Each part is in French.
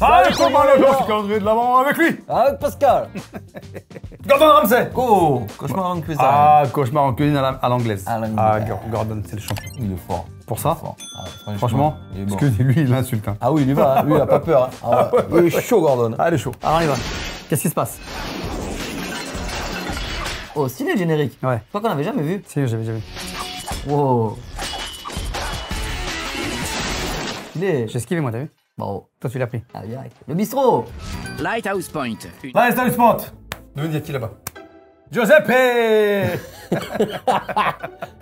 Salut comment le gars, calendrier de l'avant avec lui. Avec Pascal. Gordon Ramsay. Oh, cauchemar en cuisine. Ah, cauchemar en cuisine à l'anglaise. À l'anglaise. Ah, Gordon, c'est le champion. Il est fort. Pour ça Fort. Ah, franchement, il est parce bon. que lui, il insulte. Hein. Ah oui, il y va, lui, il a pas peur. Hein. Ah ouais. Il est chaud, Gordon. Allez, chaud. Alors, on y va. Qu'est-ce qui se passe? Oh, stylé le générique. Ouais. Je crois qu'on l'avait jamais vu. Si, j'avais déjà vu. Wow. Stylé. J'ai esquivé, moi, t'as vu? Bon. Toi, tu l'as pris. Ah, direct. Le bistrot. Lighthouse Point. Là, c'est un spot. Nous, il y a qui là-bas? Giuseppe.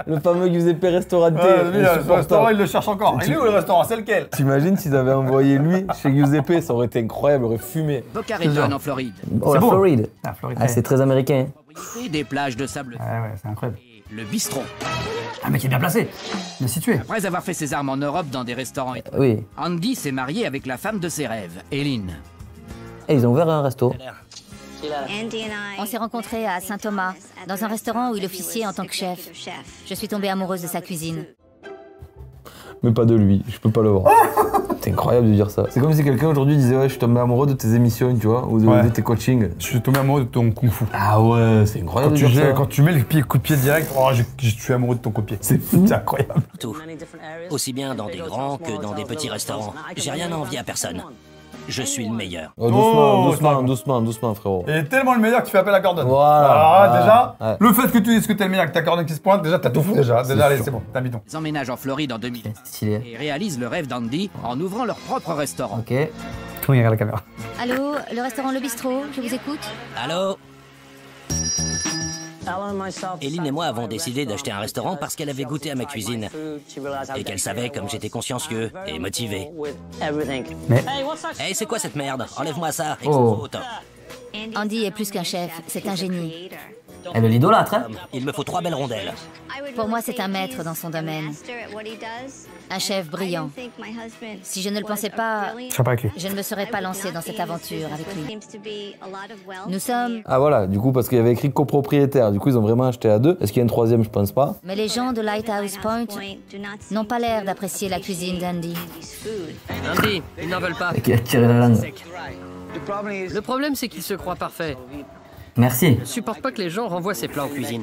Le fameux Giuseppe Restaurante. Lui, le restaurant, il le cherche encore. Il est où le restaurant? C'est lequel? T'imagines s'ils avaient envoyé lui chez Giuseppe, ça aurait été incroyable, il aurait fumé. Boca Raton en Floride. Oh, la beau. Floride. Ah, Floride. Ah, c'est très américain. Et des plages de sable. Ouais, c'est incroyable. Le bistrot. Ah, mec, il est bien placé. Il est situé. Après avoir fait ses armes en Europe dans des restaurants étroits, Oui. Andy s'est marié avec la femme de ses rêves, Eileen. Et ils ont ouvert un resto. On s'est rencontrés à Saint-Thomas, dans un restaurant où il officiait en tant que chef. Je suis tombée amoureuse de sa cuisine. Mais pas de lui, je peux pas le voir. C'est incroyable de dire ça. C'est comme si quelqu'un aujourd'hui disait ouais, je suis tombé amoureux de tes émissions, tu vois, ou de tes coachings. Je suis tombé amoureux de ton kung-fu. Ah ouais, c'est incroyable de dire ça. Quand tu mets le coup de pied direct, oh, je suis amoureux de ton coup de pied. C'est incroyable. Tout. Aussi bien dans des grands que dans des petits restaurants. J'ai rien à envier à personne. Je suis le meilleur. Oh, doucement, Oh, doucement, doucement, doucement, frérot. Il est tellement le meilleur que tu fais appel à Gordon. Voilà. Alors là, déjà, Ouais. le fait que tu dises que t'es le meilleur, que t'as Gordon qui se pointe, déjà, t'as tout fou déjà. Déjà, allez, c'est bon, t'as bidon. Ils emménagent en Floride en 2000 Stylé. et réalisent le rêve d'Andy en ouvrant leur propre restaurant. Ok. Comment il regarde la caméra? Allô, le restaurant Le Bistrot, je vous écoute. Allô? Eileen et moi avons décidé d'acheter un restaurant parce qu'elle avait goûté à ma cuisine et qu'elle savait comme j'étais consciencieux et motivé. Mais Hey, c'est quoi cette merde? Enlève-moi ça. Oh. Andy est plus qu'un chef, c'est un génie. Elle l'idolâtre, hein? Il me faut 3 belles rondelles. Pour moi, c'est un maître dans son domaine. Un chef brillant. Si je ne le pensais pas, je serais pas avec lui. je ne me serais pas lancée dans cette aventure avec lui. Nous sommes... Ah voilà, du coup, parce qu'il y avait écrit copropriétaire, du coup, ils ont vraiment acheté à deux. Est-ce qu'il y a une troisième? Je pense pas. Mais les gens de Lighthouse Point n'ont pas l'air d'apprécier la cuisine d'Andy. Andy, ils n'en veulent pas. Et qui a tiré la langue. Le problème, c'est qu'il se croit parfait. Merci. Il supporte pas que les gens renvoient ses plats en cuisine.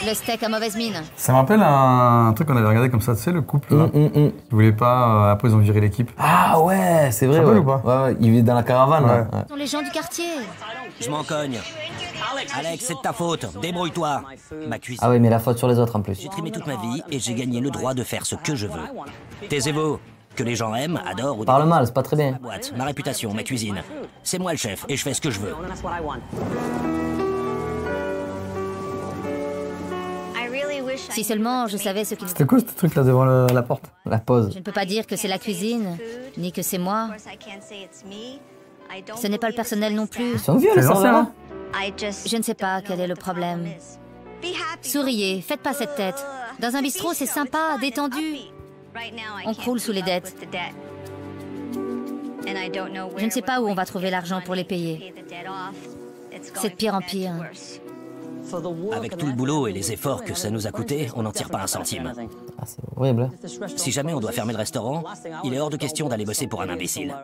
Le steak à mauvaise mine. Ça me rappelle un truc qu'on avait regardé comme ça, tu sais, le couple là. Ils voulaient pas, après ils ont viré l'équipe. Ah ouais, c'est vrai. Ça Ouais. peut ou pas? Ouais, ouais, il vit dans la caravane, là. Ouais. Ouais. Ce sont les gens du quartier. Je m'en cogne. Alex, c'est de ta faute. Débrouille-toi. Ma cuisine. Ah oui, mais la faute sur les autres en plus. J'ai trimé toute ma vie et j'ai gagné le droit de faire ce que je veux. Taisez-vous. Que les gens aiment, adorent ou Parle mal, c'est pas très bien. ma boîte, ma réputation, ma cuisine. C'est moi le chef et je fais ce que je veux. Si seulement je savais ce qu'il... C'était quoi ce truc là devant la porte? La pause. Je ne peux pas dire que c'est la cuisine, ni que c'est moi. Ce n'est pas le personnel non plus. Ils sont vieux, les C'est serveurs. ancien, hein. Je ne sais pas quel est le problème. Souriez, faites pas cette tête. Dans un bistrot, c'est sympa, détendu. On croule sous les dettes. Je ne sais pas où on va trouver l'argent pour les payer. C'est de pire en pire. Avec tout le boulot et les efforts que ça nous a coûté, on n'en tire pas un centime. Ah, c'est horrible. Si jamais on doit fermer le restaurant, il est hors de question d'aller bosser pour un imbécile.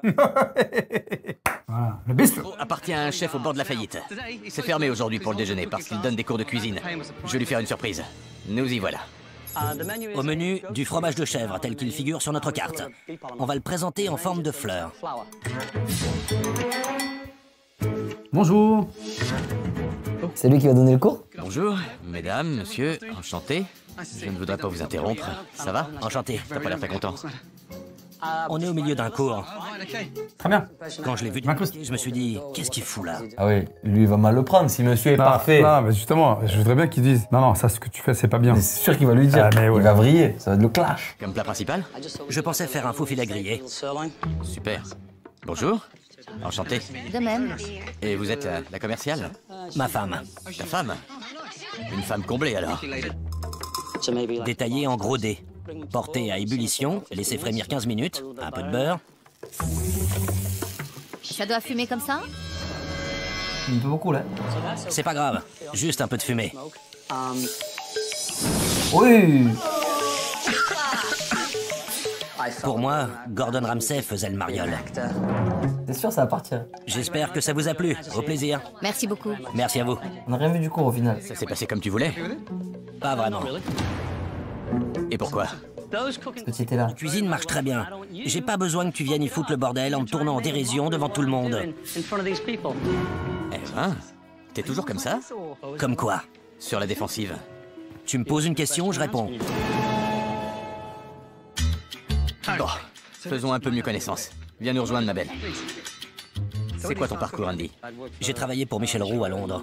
Voilà, le bistrot. Appartient à un chef au bord de la faillite. C'est fermé aujourd'hui pour le déjeuner parce qu'il donne des cours de cuisine. Je vais lui faire une surprise. Nous y voilà. Au menu, du fromage de chèvre tel qu'il figure sur notre carte. On va le présenter en forme de fleur. Bonjour. C'est lui qui va donner le cours? Bonjour, mesdames, monsieur, enchanté. Je ne voudrais pas vous interrompre. Ça va? Enchanté. T'as pas l'air très content. On est au milieu d'un cours. Très bien. Quand je l'ai vu je me suis dit, qu'est-ce qu'il fout là? Ah oui, lui il va mal le prendre si monsieur est parfait. Non, mais justement, je voudrais bien qu'ils disent non, non, ça, ce que tu fais, c'est pas bien. Mais c'est sûr qu'il va lui dire. Ah, mais ouais. Il va vriller, ça va être le clash. Comme plat principal? Je pensais faire un faux filet grillé. Super. Bonjour. Enchanté. De même. Et vous êtes la commerciale? Ma femme. Ta femme? Une femme comblée alors. Détaillé en gros dés. Porté à ébullition, laissé frémir 15 minutes, un peu de beurre. Ça doit fumer comme ça? Un peu beaucoup là. C'est pas grave, juste un peu de fumée. Oui. Pour moi, Gordon Ramsay faisait le mariole. T'es sûr, ça va partir? J'espère que ça vous a plu. Au plaisir. Merci beaucoup. Merci à vous. On n'a rien vu du cours au final. Ça s'est passé comme tu voulais? Pas vraiment. Et pourquoi? Parce que tu étais là. La cuisine marche très bien. J'ai pas besoin que tu viennes y foutre le bordel en me tournant en dérision devant tout le monde. Eh ben, t'es toujours comme ça? Comme quoi? Sur la défensive. Tu me poses une question, je réponds. Bon, faisons un peu mieux connaissance. Viens nous rejoindre, ma belle. C'est quoi ton parcours, Andy? J'ai travaillé pour Michel Roux à Londres.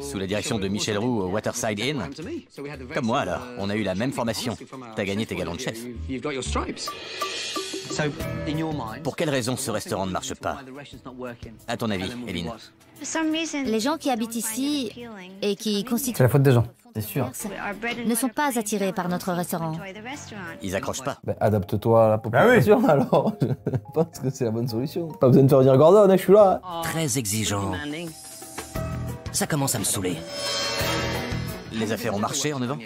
Sous la direction de Michel Roux au Waterside Inn? Comme moi, alors. On a eu la même formation. T'as gagné tes galons de chef. Pour quelle raison ce restaurant ne marche pas? À ton avis, Eileen? Les gens qui habitent ici et qui C'est constituent la faute des gens. C'est sûr. ne sont pas attirés par notre restaurant. Ils accrochent pas. Bah, adapte-toi à la population alors. Je pense que c'est la bonne solution. Pas besoin de faire venir Gordon, hein, je suis là. Très exigeant. Ça commence à me saouler. Les affaires ont marché en 9 ans?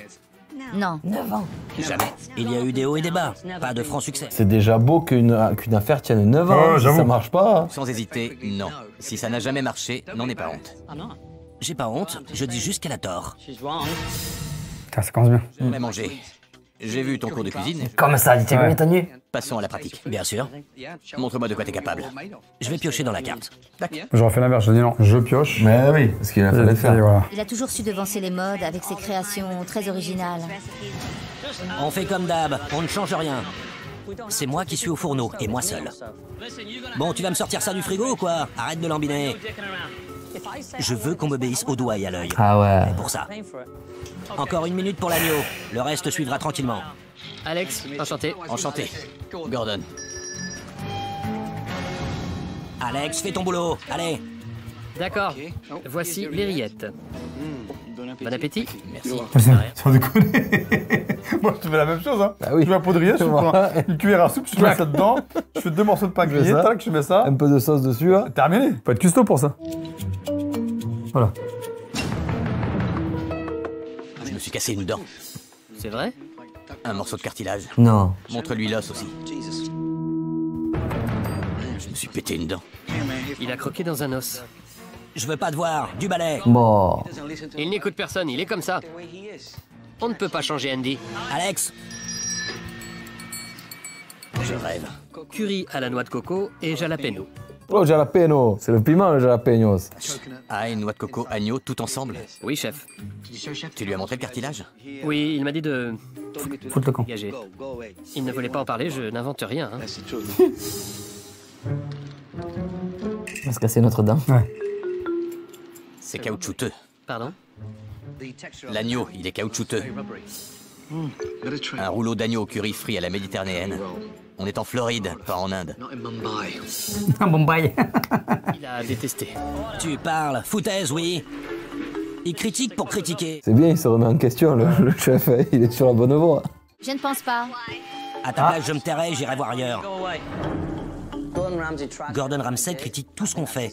Non. 9 ans. Jamais. Il y a eu des hauts et des bas. Pas de franc succès. C'est déjà beau qu'une affaire tienne 9 ans. Ouais, Si j'avoue. ça marche pas. Sans hésiter, non. Si ça n'a jamais marché, n'en aie pas honte. J'ai pas honte, je dis juste qu'elle a tort. Putain, ça commence bien. J'aimerais manger. J'ai vu ton cours de cuisine. Comme ça, dis-toi Ouais. combien t'as nu? Passons à la pratique. Bien sûr. Montre-moi de quoi t'es capable. Je vais piocher dans la carte. J'aurais fait l'inverse, je dis non, je pioche. Mais oui, parce qu'il a fallu le Et faire. voilà. Il a toujours su devancer les modes avec ses créations très originales. On fait comme d'hab, on ne change rien. C'est moi qui suis au fourneau, et moi seul. Bon, tu vas me sortir ça du frigo ou quoi? Arrête de lambiner. Je veux qu'on m'obéisse au doigt et à l'œil. Ah ouais. Pour ça. Encore 1 minute pour l'agneau. Le reste suivra tranquillement. Alex, enchanté. Enchanté. Gordon. Alex, fais ton boulot. Allez. D'accord. Voici les rillettes. Bon appétit. Merci. Sans déconner. Moi, je fais la même chose. Hein. Bah oui. Je mets un pot de riz, je prends une cuillère à soupe, je mets ça dedans, je fais 2 morceaux de pain Je grillé, mets ça. tac, je mets ça. Un peu de sauce dessus, hein. Terminé. Faut être custo pour ça. Voilà. Je me suis cassé une dent. C'est vrai? Un morceau de cartilage. Non. Montre-lui l'os aussi. Je me suis pété une dent. Il a croqué dans un os. Je veux pas te voir. Du balai. Bon. Il n'écoute personne, il est comme ça. On ne peut pas changer Andy. Alex. Je rêve. Curry à la noix de coco et jalapeno. Oh, jalapeno. C'est le piment, le jalapenos. Ail, noix de coco, agneau, tout ensemble. Oui, chef. Tu lui as montré le cartilage? Oui, il m'a dit de Foutre le camp. dégager. Il ne voulait pas en parler, je n'invente rien. Hein. On va se casser notre dent. Ouais. C'est caoutchouteux. Pardon? L'agneau, il est caoutchouteux. Un rouleau d'agneau au curry frit à la méditerranéenne. On est en Floride, pas en Inde. Un bon bail. Il a détesté. Tu parles. Foutaise, oui. Il critique pour critiquer. C'est bien, il se remet en question, le chef. Hein. Il est sur la bonne voie. Je ne pense pas. À ta place, je me tairai, j'irai voir ailleurs. Gordon Ramsay critique tout ce qu'on fait.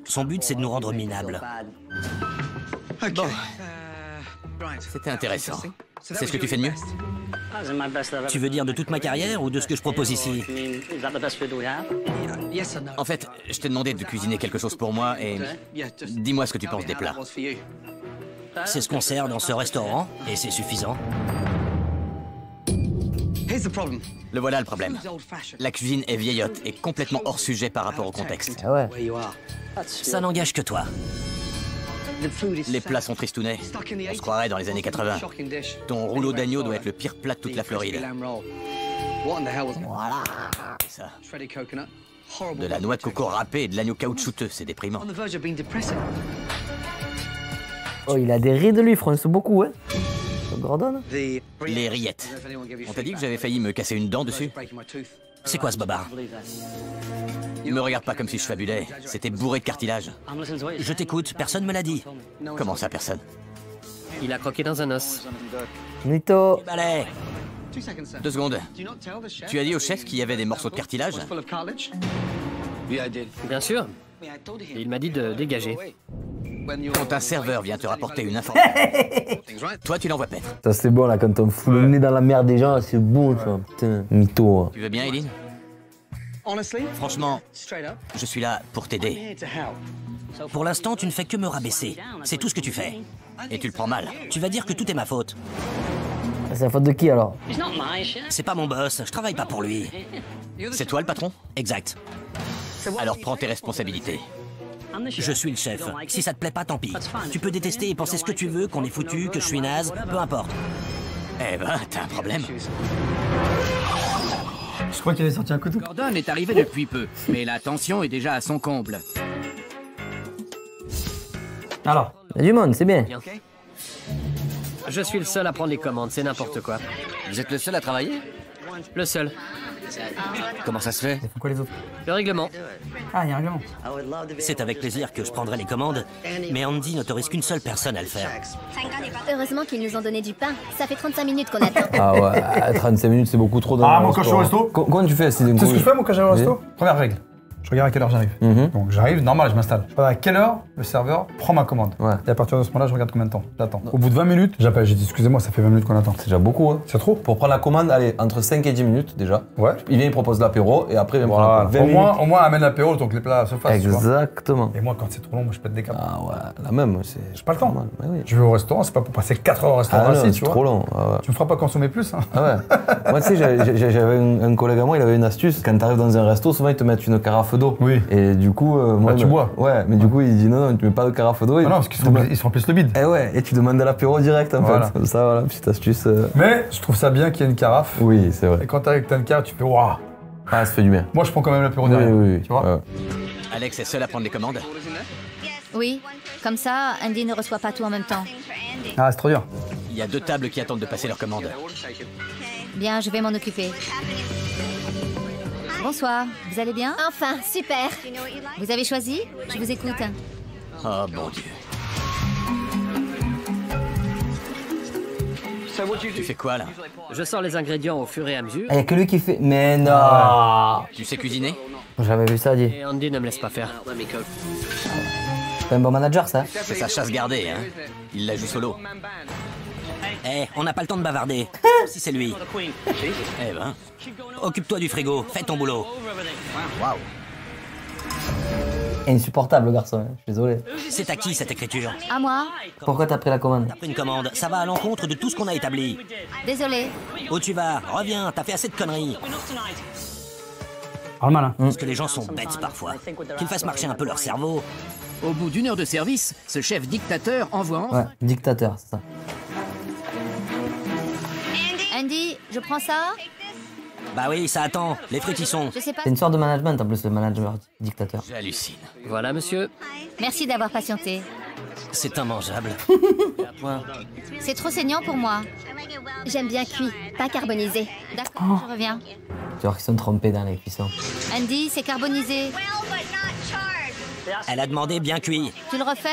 Son but, c'est de nous rendre minables. Bon. C'était intéressant. C'est ce que tu fais de mieux? Tu veux dire de toute ma carrière ou de ce que je propose ici? En fait, je t'ai demandé de cuisiner quelque chose pour moi et... Dis-moi ce que tu penses des plats. C'est ce qu'on sert dans ce restaurant, et c'est suffisant. Le voilà le problème. La cuisine est vieillotte et complètement hors sujet par rapport au contexte. Ah ouais. Ça n'engage que toi. Les plats sont tristounets. On se croirait dans les années 80. Ton rouleau d'agneau doit être le pire plat de toute la Floride. Ça. De la noix de coco râpée et de l'agneau caoutchouteux, c'est déprimant. Oh, il a des rides, lui, il fronce beaucoup, hein. Gordon? Les rillettes. On t'a dit que j'avais failli me casser une dent dessus? C'est quoi ce bobard? Me regarde pas comme si je fabulais. C'était bourré de cartilage. Je t'écoute, personne me l'a dit. Comment ça, personne? Il a croqué dans un os. Mytho. Balai. 2 secondes. Tu as dit au chef qu'il y avait des morceaux de cartilage? Bien sûr. Et il m'a dit de dégager. Quand un serveur vient te rapporter une information, toi tu l'envoies paître. Ça c'est bon là, quand on fout le nez dans la merde des gens, c'est bon ça. Putain, mytho. Tu veux bien, Eileen? Franchement, je suis là pour t'aider. Pour l'instant, tu ne fais que me rabaisser. C'est tout ce que tu fais. Et tu le prends mal. Tu vas dire que tout est ma faute. C'est la faute de qui alors? C'est pas mon boss, je travaille pas pour lui. C'est toi le patron? Exact. Alors prends tes responsabilités. Je suis le chef. Si ça te plaît pas, tant pis. Tu peux détester et penser ce que tu veux, qu'on est foutu, que je suis naze, peu importe. Eh ben, t'as un problème. Je crois qu'il avait sorti un couteau. Gordon est arrivé depuis peu, mais la tension est déjà à son comble. Alors, Il y a du monde, c'est bien. Je suis le seul à prendre les commandes, c'est n'importe quoi. Vous êtes le seul à travailler? Le seul. Comment ça se fait? ils font quoi les autres? Le règlement. Ah, il y a un règlement. C'est avec plaisir que je prendrai les commandes, mais Andy n'autorise qu'une seule personne à le faire. Heureusement qu'ils nous ont donné du pain. Ça fait 35 minutes qu'on attend. Ah ouais, 35 minutes c'est beaucoup trop dans Ah, un moi quand je suis au resto, Comment tu fais? tu sais ce que je fais moi quand j'arrive au resto? Première règle. Je regarde à quelle heure j'arrive. Donc j'arrive, normal, je m'installe. Je regarde à quelle heure le serveur prend ma commande. Ouais. Et à partir de ce moment-là, je regarde combien de temps. J'attends. Au bout de 20 minutes, j'appelle. J'ai dit, excusez-moi, ça fait 20 minutes qu'on attend. C'est déjà beaucoup, hein. C'est trop? Pour prendre la commande, allez, entre 5 et 10 minutes déjà. Ouais. Il vient, il propose l'apéro et après il vient prendre Voilà. la commande. 20 minutes. Au moins, amène l'apéro, donc les plats se fassent. tu vois. Exactement. Et moi, quand c'est trop long, moi, je pète des câbles. Ah ouais, la même, c'est. J'ai pas le temps. normal. Ouais, oui. Je vais au restaurant, c'est pas pour passer 4 heures au restaurant Ah non, assis, c'est tu vois. trop long. Ah ouais. Tu me feras pas consommer plus, hein. Ah ouais. Moi, tu sais, j'avais un collègue à moi, il avait une astuce. Quand t'arrives dans un resto, souvent ils te mettent une carafe d'eau. Oui. Et du coup, moi, tu bois. Ouais, mais du coup, il dit non, tu mets pas de carafe d'eau. Ah non, parce qu'ils se remplissent le bide. Eh ouais, et tu demandes à l'apéro direct en Voilà. fait. Comme ça, voilà, petite astuce. Mais je trouve ça bien qu'il y ait une carafe. Oui, c'est Et vrai. quand t'as une carafe, tu fais waouh. Ah, ça fait du bien. Moi, je prends quand même l'apéro Oui, derrière. oui, oui. Tu vois. Ouais. Alex est seul à prendre les commandes? Oui, comme ça, Andy ne reçoit pas tout en même temps. Ah, c'est trop dur. Il y a 2 tables qui attendent de passer leurs commandes. Bien, je vais m'en occuper. Bonsoir, vous allez bien? Enfin, super. Vous avez choisi? Je vous écoute. Oh bon Dieu. Tu fais quoi là? Je sors les ingrédients au fur et à mesure. Il y a que lui qui fait. Mais non. Tu sais cuisiner? J'avais vu ça, dit. Et Andy ne me laisse pas faire. C'est un bon manager, ça. C'est sa chasse gardée, hein. Il la joue solo. Eh, on n'a pas le temps de bavarder. Si c'est lui. Eh ben, Occupe-toi du frigo, fais ton boulot. waouh. Insupportable, le garçon. Je suis désolé. C'est à qui cette écriture? À moi? Pourquoi t'as pris la commande? T'as pris une commande, ça va à l'encontre de tout ce qu'on a établi. Désolé. Où tu vas? Reviens, t'as fait assez de conneries. Parle mal, hein. Parce que les gens sont bêtes parfois. Qu'ils fassent marcher un peu leur cerveau. Au bout d'1 heure de service, ce chef dictateur envoie enfin Ouais, dictateur, c'est ça. Andy, je prends ça? Bah oui, ça attend. Les frites y sont. Je sais pas. C'est une sorte de management en plus, le manager dictateur. J'hallucine. Voilà, monsieur. Merci d'avoir patienté. C'est immangeable. C'est trop saignant pour moi. J'aime bien cuit, pas carbonisé. D'accord, je reviens. Tu vois qu'ils sont trompés dans les cuissons. Andy, c'est carbonisé. Elle a demandé bien cuit. Tu le refais?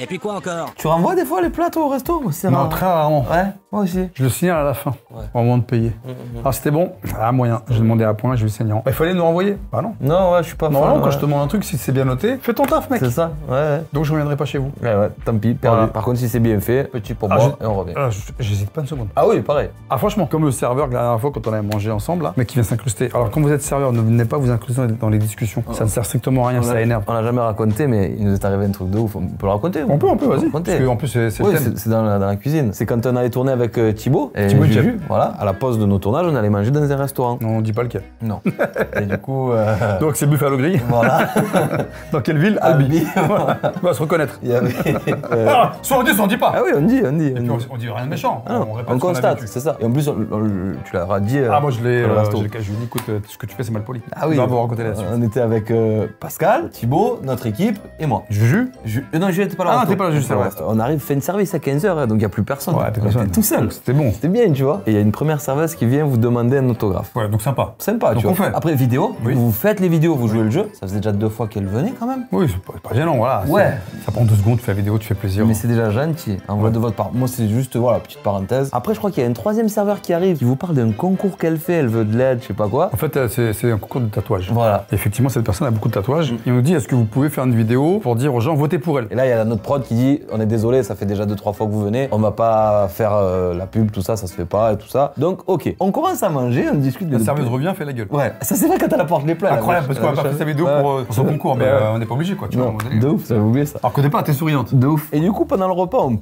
Et puis quoi encore? Tu renvoies des fois les plats toi, au resto? Moi, c'est Non, rare. très rarement. Ouais, moi aussi. Je le signale à la fin, au moment de payer. Alors c'était bon, ah moyen. J'ai demandé à point, j'ai eu saignant. Il fallait nous renvoyer. Bah non. Non, ouais, je suis pas Normalement, fan, quand ouais. je te demande un truc, si c'est bien noté, fais ton taf, mec. C'est ça, ouais. Donc je reviendrai pas chez vous. Ouais, tant pis, perdu. Voilà. Par contre, si c'est bien fait, petit pour moi, et on revient. J'hésite pas une seconde. Ah oui, pareil. Ah franchement, comme le serveur, la dernière fois quand on avait mangé ensemble, là, mais qui vient s'incruster. Alors quand vous êtes serveur, ne venez pas vous incruster dans les discussions. Ça ne sert strictement à rien, ça énerve. On l'a jamais raconté, mais il nous est arrivé un truc de ouf. On peut le raconter? On peut, vas-y. Raconter. Parce qu'en plus, c'est Oui, le thème. c'est dans la cuisine. C'est quand on allait tourner avec Thibaut. Et Thibaut j'ai Jeff. vu, voilà, à la pause de nos tournages, on allait manger dans un restaurant. Non, on dit pas lequel. Non. Et du coup. Donc c'est Buffalo Grill. Voilà. Dans quelle ville? Albi. Voilà. On va se reconnaître. Il y avait. Ah, soit on dit pas. Ah oui, on dit. Et puis on dit rien de méchant. Ah non, répète on ce qu'on a constate, vécu. c'est ça. Et en plus, tu l'as dit. Ah moi je l'ai. au resto. Je lui ai dit écoute, ce que tu fais c'est mal poli. Ah oui. On va vous raconter la suite. On était avec Pascal, Thibaut, notre équipe et moi. Juju. Non, Jules n'était pas là. Ah, t'es pas là, Jules, c'est vrai. On arrive, fait une service à 15h, donc il n'y a plus personne. Ouais, t'es On personne. était tout seul. Donc, c'était bon. C'était bien, tu vois. Et il y a une première serveuse qui vient vous demander un autographe. Ouais, donc sympa. Sympa, Donc tu on vois. fait. Après, vidéo, Oui. vous faites les vidéos, vous jouez le jeu. Ça faisait déjà 2 fois qu'elle venait quand même. Oui, c'est pas gênant, voilà. Ouais. Ça prend 2 secondes, tu fais la vidéo, tu fais plaisir. Mais c'est déjà gentil, en vrai de votre part. Moi, c'est juste, voilà, petite parenthèse. Après, je crois qu'il y a un 3e serveur qui arrive, qui vous parle d'un concours qu'elle fait, elle veut de l'aide, je sais pas quoi. En fait, c'est un concours de tatouage. Voilà. Et effectivement, cette personne a beaucoup de tatouages. Il nous dit, est-ce que vous pouvez faire une vidéo pour dire aux gens votez pour elle. Et là, il y a notre prod qui dit on est désolé, ça fait déjà 2-3 fois que vous venez, on va pas faire la pub, tout ça se fait pas et tout ça. Donc, ok. On commence à manger, on discute. La serveuse revient, fait la gueule. Ouais, ça c'est vrai quand elle apporte les plats. Incroyable, parce qu'on a pas fait sa vidéo pour son concours, mais on n'est pas obligé quoi. Tu vois, de ouf, j'avais oublié ça. Alors qu'au départ, t'es souriante. De ouf. Et du coup, pendant le repas, on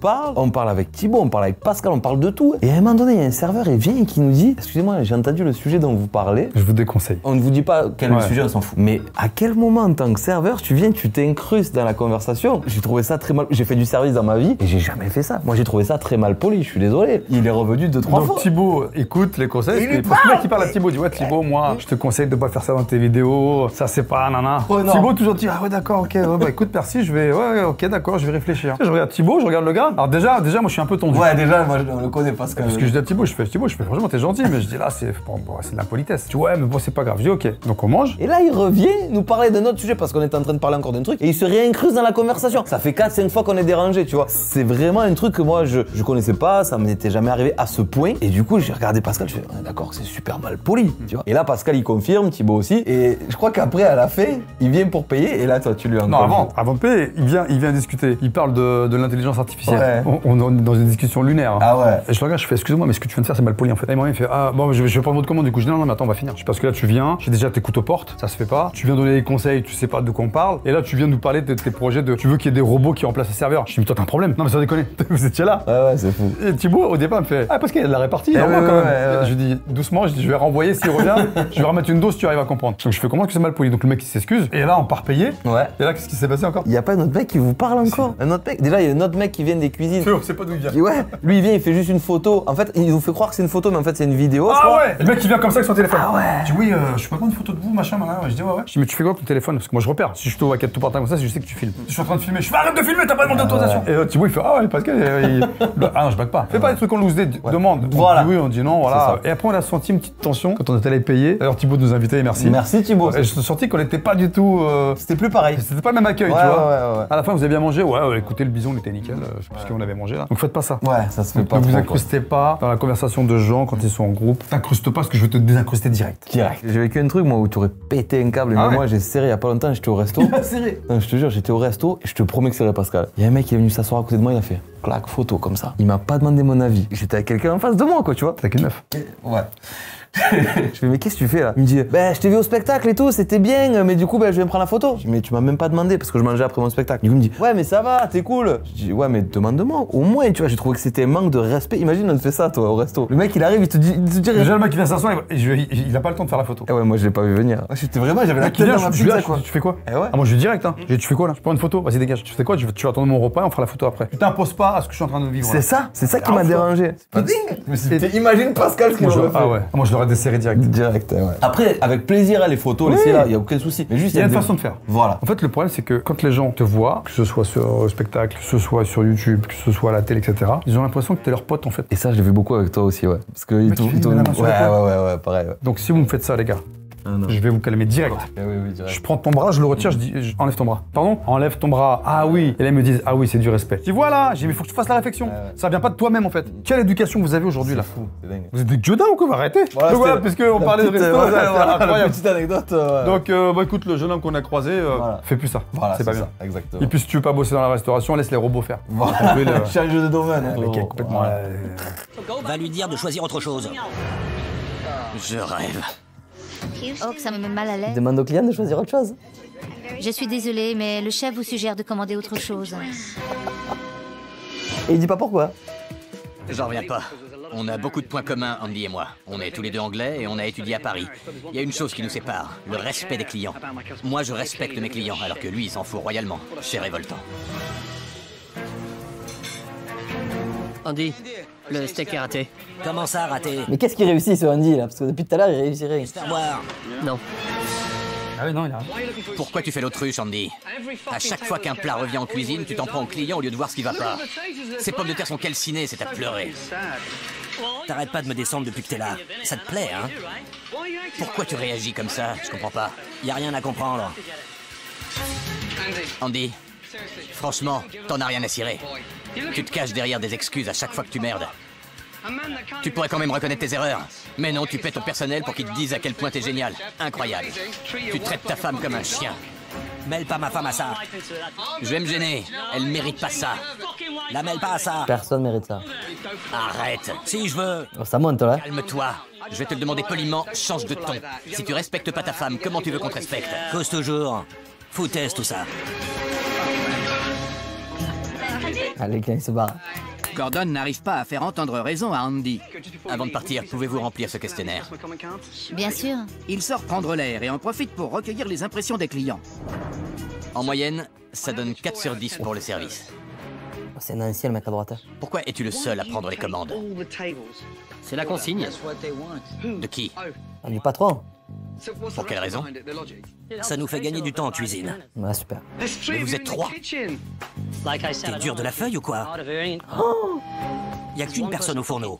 parle avec Thibaut, on parle avec Pascal, on parle de tout. Et à un moment donné, il y a un serveur, il vient et qui nous dit excusez-moi, j'ai entendu le sujet dont vous parlez. Je vous déconseille. On ne vous dit pas quel est le sujet, on s'en fout. Mais à quel moment, en tant que serveur, tu viens, tu t'incrustes dans la conversation? J'ai trouvé ça très mal. J'ai fait du service dans ma vie et j'ai jamais fait ça. Moi, j'ai trouvé ça très mal poli, je suis désolé. Il est revenu 2-3 fois. Donc Thibaut écoute les conseils. Parce que le mec qui parle à Thibaut dit ouais, Thibaut, moi, je te conseille de pas faire ça dans tes vidéos. Ça, c'est pas nana. Oh, Thibaut toujours dit ah ouais, d'accord, ok, ouais, bah écoute, merci, je vais. Ouais, ok, d'accord, je vais réfléchir. Je regarde Thibaut, je regarde le gars. Alors déjà, moi, je suis un peu tendu. Ouais, déjà, moi, on le connaît Pascal. Parce que je dis à Thibaut, je fais franchement, t'es gentil, mais je dis là, c'est de l'impolitesse. Tu vois, ouais, mais bon, c'est pas grave. Je dis ok. Donc on mange. Et là, il revient nous parler d'un autre sujet parce qu'on était en train de parler encore d'un truc et il se réincruste dans la conversation. Ça fait 4-5 fois qu'on est dérangé, tu vois. C'est vraiment un truc que moi, je connaissais pas, ça m'était jamais arrivé à ce point. Et du coup, j'ai regardé Pascal, je fais, on est d'accord, c'est super mal poli, tu vois. Et là, Pascal, il confirme, Thibaut aussi. Et je crois qu'après, à la fin, il vient pour payer. Et là, toi, tu lui en Non, avant de payer, il vient discuter. Il parle de l'intelligence artificielle. Ouais. On est dans une discussion lunaire. Ah ouais. Et je le regarde, je fais excuse-moi, mais ce que tu viens de faire, c'est mal poli en fait. Et moi, il fait ah bon, je vais prendre votre commande. Du coup, je dis non, mais attends, on va finir. Parce que là, tu viens, j'ai déjà tes couteaux portes, ça se fait pas. Tu viens donner des conseils, tu sais pas de quoi on parle. Et là, tu viens nous parler de tes projets tu veux qu'il y ait des robots qui remplacent les serveurs. Je dis mais toi, t'as un problème. Non, mais ça déconne. Vous étiez là. Ouais, c'est fou. Et Thibaut, au départ, me fait ah, parce qu'il y a de la répartie, quand même. Je dis doucement, je dis je vais renvoyer s'il revient. Je vais remettre une dose, tu arrives à comprendre. Donc je fais comment que c'est mal poli. Donc le mec il s'excuse. Et là, on part payer. Ouais. Et là, qu'est-ce qui s'est passé encore? Il y a pas un autre mec qui vous parle encore? Un autre mec? Déjà, il y a un autre mec qui vient des cuisines. C'est pas d'où il vient. Ouais. Lui, il vient, il fait juste une photo. En fait, il vous fait croire que c'est une photo, mais en fait, c'est une vidéo. Ah ouais. Et le mec il vient comme ça avec son téléphone. Ah ouais. Je dis oui, je peux prendre une photo de vous, machin, machin. Je dis ouais. Je dis mais tu fais quoi avec ton téléphone? Parce que moi je repère. Si je te vois tout par temps comme ça, je sais que tu filmes. Je suis en train de filmer. Je fais arrête de filmer, t'as pas demandé d'autorisation. Et Thibaut il fait ah ouais, parce que ah non, je bague pas. Fais pas des trucs qu'on nous demande. Voilà. On dit oui, on dit non, voilà. Et après on a senti une petite tension quand on est allé payer. D'ailleurs Thibaut nous invitait, merci. Merci Thibaut. Et je suis sorti qu'on était pas du tout. C'était plus pareil. C'était pas le même accueil, ouais, tu vois. Ouais. À la fin vous avez bien mangé. Ouais, écoutez, le bison il était nickel. Je sais plus ce qu'on avait mangé là. Donc faites pas ça. Ouais, ça se fait pas. Ne vous incrustez pas dans la conversation de gens quand ils sont en groupe. T'incrustes pas parce que je vais te désincruster direct. J'ai vécu un truc moi où tu aurais pété un câble. Mais moi j'ai serré il y a pas longtemps, j'étais au resto. Il a serré. Non, je te jure, j'étais au resto et je te promets que c'est vrai Pascal. Il y a un mec qui est venu s'asseoir à côté de moi, il a fait clac, photo comme ça. Il m'a pas demandé mon avis. J'étais avec quelqu'un en face de moi quoi, tu vois. T'es avec une meuf. Ouais. Je fais mais qu'est-ce que tu fais là? Il me dit bah je t'ai vu au spectacle et tout, c'était bien, mais du coup bah, je vais me prendre la photo. Je dis mais tu m'as même pas demandé parce que je mangeais après mon spectacle. Du coup il me dit ouais mais ça va, t'es cool. Je dis ouais mais demande-moi au moins, tu vois. J'ai trouvé que c'était un manque de respect. Imagine on te fait ça toi au resto. Le mec il arrive, il te dit déjà le mec qui vient s'asseoir, il a pas le temps de faire la photo. Eh ouais moi je l'ai pas vu venir. J'étais vraiment, j'avais la tête dans ma pizza quoi. Tu fais quoi? Eh ouais. Ah moi je vais direct hein. Tu fais quoi là? Je prends une photo, vas-y dégage. Tu fais quoi? Tu vas attendre mon repas et on fera la photo après. Tu t'imposes pas à ce que je suis en train de vivre. C'est ça qui m'a dérangé. C'est pas dingue. Imagine Pascal ce qu'il aurait fait. Ah ouais. Moi je l'aurais desserré direct. Ouais. Après, avec plaisir, les photos, laissez là, il n'y a aucun souci. Mais juste, il y a une façon de faire. Voilà. En fait, le problème, c'est que quand les gens te voient, que ce soit sur le spectacle, que ce soit sur YouTube, que ce soit à la télé, etc., ils ont l'impression que t'es leur pote en fait. Et ça, je l'ai vu beaucoup avec toi aussi, ouais. Parce que ouais, pareil. Ouais. Donc si vous me faites ça, les gars, je vais vous calmer direct. Oui, direct. Je prends ton bras, je le retire, je dis enlève ton bras. Pardon? Enlève ton bras. Ah oui. Et là ils me disent ah oui, c'est du respect. Je dis voilà, j'ai dit mais faut que tu fasses la réflexion. Ça vient pas de toi-même en fait. Quelle éducation vous avez aujourd'hui là? Fou, c'est dingue. Vous êtes des dieux ou quoi? Arrêtez. Voilà, puisque on parlait de resto, incroyable. Petite anecdote. Donc écoute, le jeune homme qu'on a croisé, fais plus ça. Voilà, c'est pas bien. Exactement. Et puis si tu veux pas bosser dans la restauration, laisse les robots faire. Change de domaine. Complètement. Va lui dire de choisir autre chose. Je rêve. Oh, que ça me met mal à l'aise. Demande au client de choisir autre chose. Je suis désolée, mais le chef vous suggère de commander autre chose. Et il dit pas pourquoi. J'en reviens pas. On a beaucoup de points communs, Andy et moi. On est tous les deux anglais et on a étudié à Paris. Il y a une chose qui nous sépare, le respect des clients. Moi, je respecte mes clients, alors que lui, il s'en fout royalement. C'est révoltant. Andy, le steak est raté. Comment ça, raté? Mais qu'est-ce qui réussit ce Andy là? Parce que depuis tout à l'heure il réussirait. Faire boire. Non. Ah oui, non, il a. Pourquoi tu fais l'autruche, Andy? À chaque fois qu'un plat revient en cuisine, tu t'en prends au client au lieu de voir ce qui va pas. Ces pommes de terre sont calcinées, c'est à pleurer. T'arrêtes pas de me descendre depuis que t'es là. Ça te plaît, hein? Pourquoi tu réagis comme ça? Je comprends pas. Y a rien à comprendre. Andy, franchement, t'en as rien à cirer. Tu te caches derrière des excuses à chaque fois que tu merdes. Tu pourrais quand même reconnaître tes erreurs. Mais non, tu paies ton personnel pour qu'ils te disent à quel point t'es génial. Incroyable. Tu traites ta femme comme un chien. Mêle pas ma femme à ça. Je vais me gêner. Elle mérite pas ça. La mêle pas à ça. Personne mérite ça. Arrête. Si je veux. Oh, ça monte là. Calme-toi. Je vais te le demander poliment, change de ton. Si tu respectes pas ta femme, comment tu veux qu'on te respecte? Cause toujours. Foutaise tout ça. Allez, il se barre. Gordon n'arrive pas à faire entendre raison à Andy. Avant de partir, pouvez-vous remplir ce questionnaire? Bien sûr. Il sort prendre l'air et en profite pour recueillir les impressions des clients. En moyenne, ça donne 4 sur 10 pour le service. Oh, c'est Nancy, le mec à droite. Pourquoi es-tu le seul à prendre les commandes? C'est la consigne. De qui? Ah, du patron. Pour quelle raison? Ça nous fait gagner du temps en cuisine. Ouais, super. Mais vous êtes 3. T'es dur de la feuille ou quoi? Y a qu'une personne au fourneau.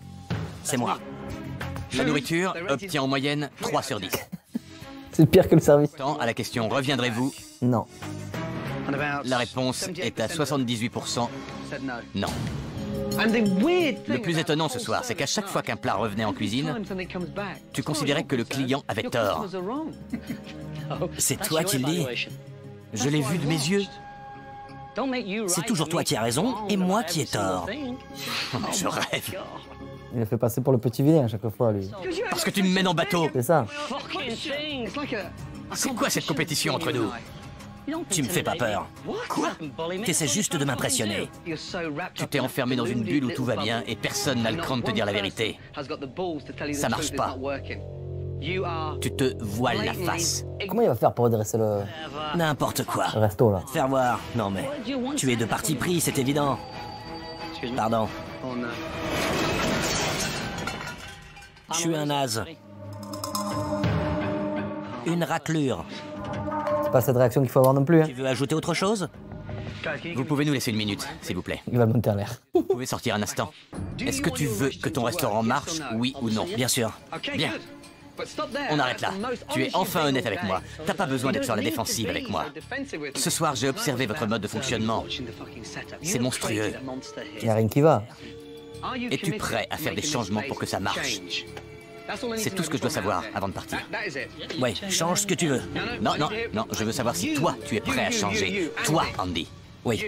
C'est moi. La nourriture obtient en moyenne 3 sur 10. C'est pire que le service. Tant à la question reviendrez-vous? Non. La réponse est à 78%. Non. Le plus étonnant ce soir, c'est qu'à chaque fois qu'un plat revenait en cuisine, tu considérais que le client avait tort. C'est toi qui le dis. Je l'ai vu de mes yeux. C'est toujours toi qui as raison et moi qui ai tort. Je rêve. Il a fait passer pour le petit vilain à chaque fois, lui. Parce que tu me mènes en bateau. C'est ça. C'est quoi cette compétition entre nous? Tu me fais pas peur. Quoi? T'essaies juste de m'impressionner. Tu t'es enfermé dans une bulle où tout va bien et personne n'a le cran de te dire la vérité. Ça marche pas. Tu te voiles la face. Comment il va faire pour redresser le N'importe quoi. resto, là? Faire voir. Non mais, tu es de parti pris, c'est évident. Pardon. Je suis un naze. Une raclure. C'est pas cette réaction qu'il faut avoir non plus, hein. Tu veux ajouter autre chose? Vous pouvez nous laisser une minute, s'il vous plaît. Il va monter en l'air. Vous pouvez sortir un instant. Est-ce que tu veux que ton restaurant marche, oui ou non? Bien sûr. Bien. On arrête là. Tu es enfin honnête avec moi. T'as pas besoin d'être sur la défensive avec moi. Ce soir, j'ai observé votre mode de fonctionnement. C'est monstrueux. Il n'y a rien qui va. Es-tu prêt à faire des changements pour que ça marche? C'est tout ce que je dois savoir avant de partir. Ouais, change ce que tu veux. Non, non, non, je veux savoir si toi, tu es prêt à changer. Toi, Andy. Oui.